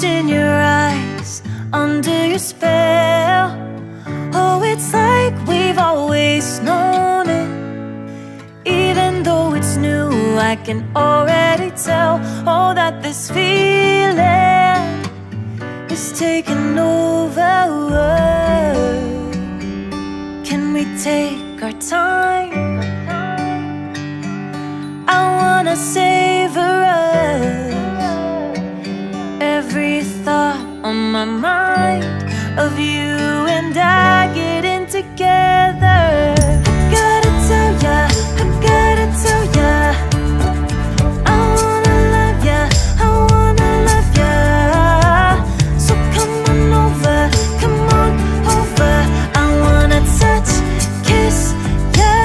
Lost in your eyes, under your spell. Oh, it's like we've always known it. Even though it's new, I can already tell. Oh, that this feeling is taking over. Can we take our time? I wanna savor us. Every thought on my mind of you and I getting together. Gotta tell ya, I gotta tell ya, I wanna love ya, I wanna love ya. So come on over, come on over. I wanna touch, kiss ya.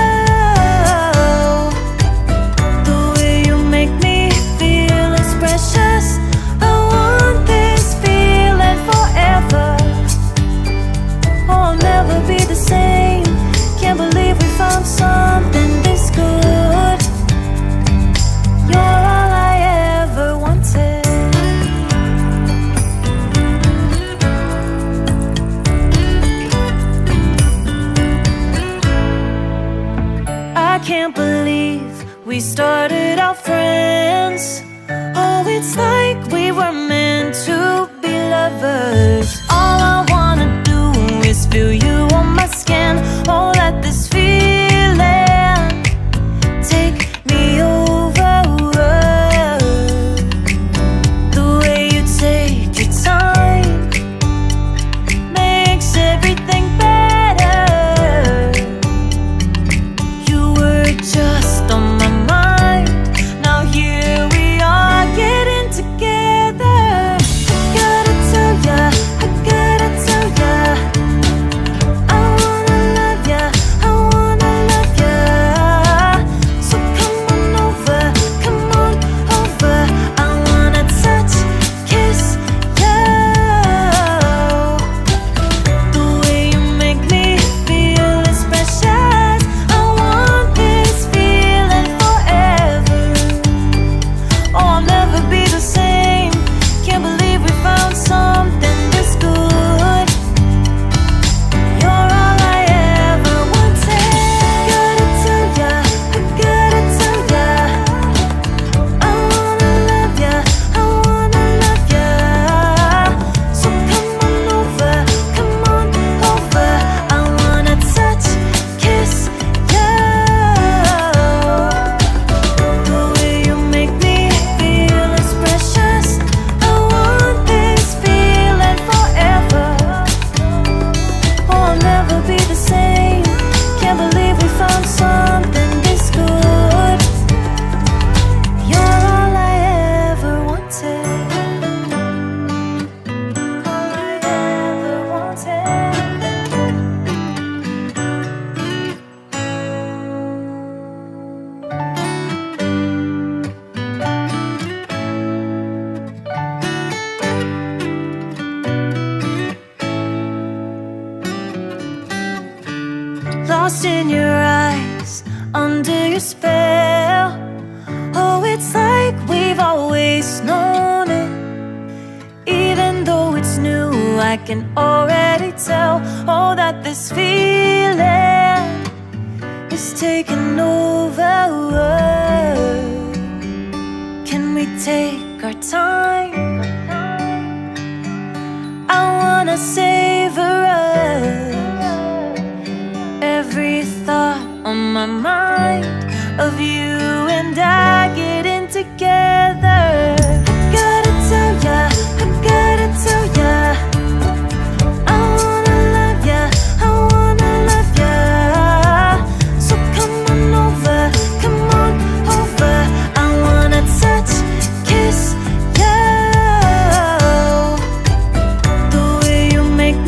The way you make me feel is precious. I want this feeling forever. Oh, I'll never be the same. Can't believe we found something this good. You're all I ever wanted. I can't believe we started out friends. Oh, it's like we were meant to be lovers. All I wanna do is feel you on my skin. Oh, let this feeling take me over. The way you take your time makes everything better. You were just on my mind. Now here we are getting together. I gotta tell ya, I gotta tell ya, I wanna love ya, I wanna love ya. So come on over, come on over. I wanna touch, kiss ya. The way you make me feel is precious. I want this feeling forever. Oh, I'll never be the same. Can't believe we found something this good. You're all I ever wanted. Gotta tell ya, I gotta tell ya, I wanna love ya, I wanna love ya. So come on over, come on over. I wanna touch, kiss ya. The way you make me feel is precious. I want this feeling forever. Oh, I'll never be the same. Can't believe we found something this good. You're all I ever wanted. All I ever wanted. Lost in your eyes, under your spell. Oh, it's like we've always known it. Even though it's new, I can already tell. Oh, that this feeling is taking over. Can we take our time? I wanna savor us. Every thought on my mind of you and I getting together. Gotta tell ya, I gotta tell ya, I wanna love ya, I wanna love ya. So come on over, come on over. I wanna touch, kiss ya. The way you make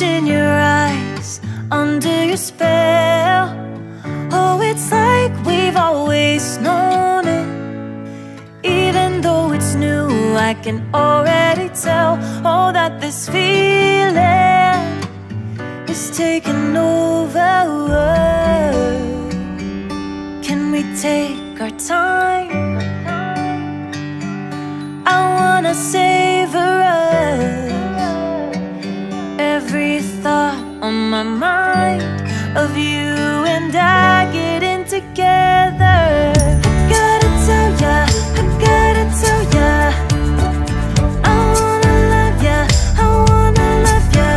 Lost in your eyes, under your spell. Oh, it's like we've always known it. Even though it's new, I can already tell. Oh, that this feeling is taking over. Can we take our time? I wanna savor us. Every thought on my mind of you and I getting together. Gotta tell ya, I gotta tell ya, I wanna love ya, I wanna love ya.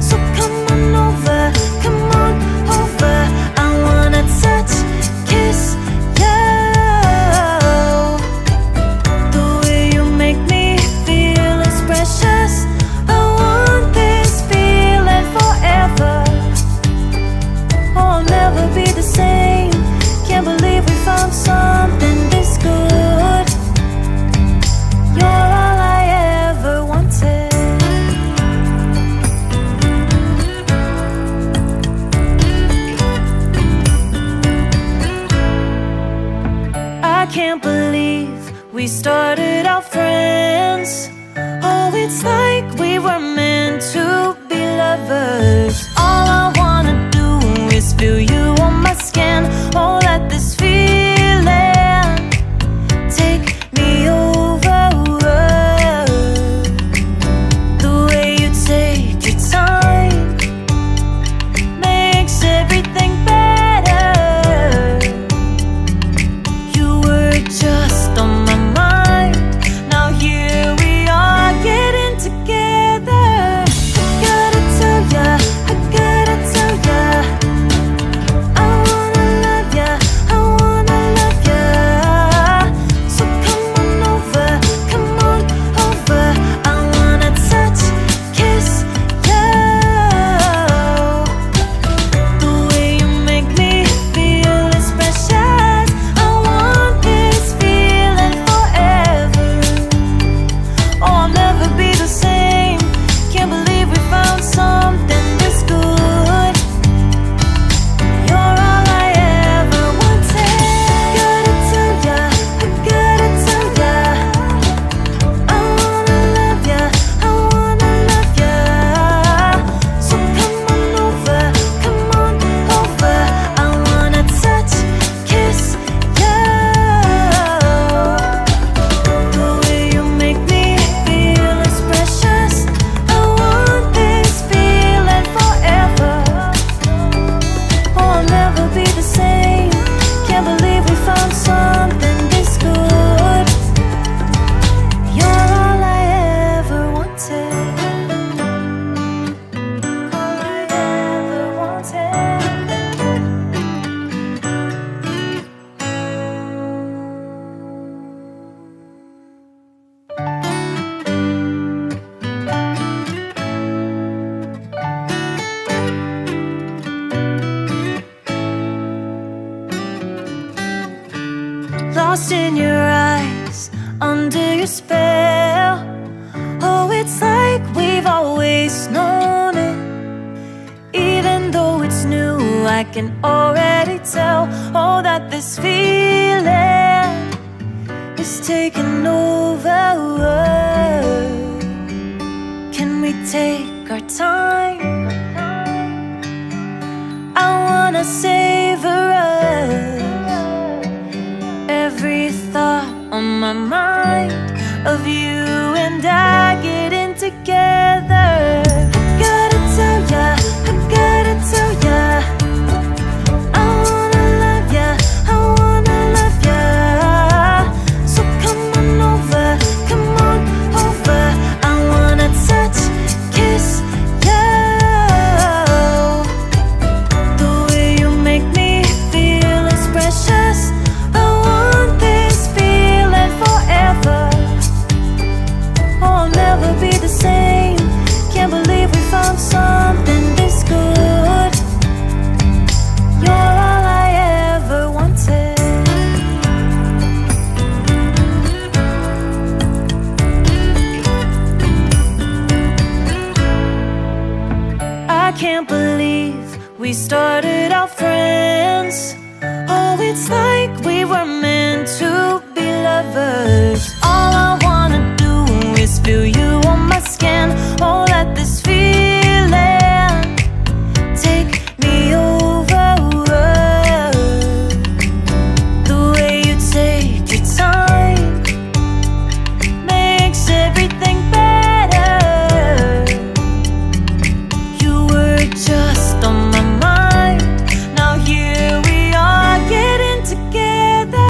So come on over, come on over. I wanna touch, kiss ya. The way you make me feel is precious. I want this feeling forever. Oh, I'll never be the same. Can't believe we found something this good. You're all I ever wanted. I can't believe we started out friends. Oh, it's like we were meant to be lovers. All I wanna do is feel you on my skin. Oh, let this feeling take me over. The way you take your time makes everything better. You were just on my mind. Now here we are getting together. Gotta tell ya, I gotta tell ya, I wanna love ya, I wanna love ya. So come on over, come on over. I wanna touch, kiss ya. The way you make me feel is precious. I want this feeling forever. Oh, I'll never be the same. Can't believe we found something this good. You're all I ever wanted. Gotta tell ya, I gotta tell ya, I wanna love ya, I wanna love ya. So come on over, come on over. I wanna touch, kiss ya. The way you make me feel is precious. I want this feeling forever. Oh, I'll never be the same. Can't believe we found something this good. You're all I ever wanted. All I ever wanted. Lost in your eyes, under your spell. Oh, it's like we've always known it. Even though it's new, I can already tell. Oh, that this feeling is taking over. Can we take our time? I wanna savor us. Every thought on my mind of you and I getting together. Gotta tell ya, I gotta tell ya, I wanna love ya, I wanna love ya. So come on over, come on over. I wanna touch, kiss ya. The way you make started out friends. Oh, it's like we were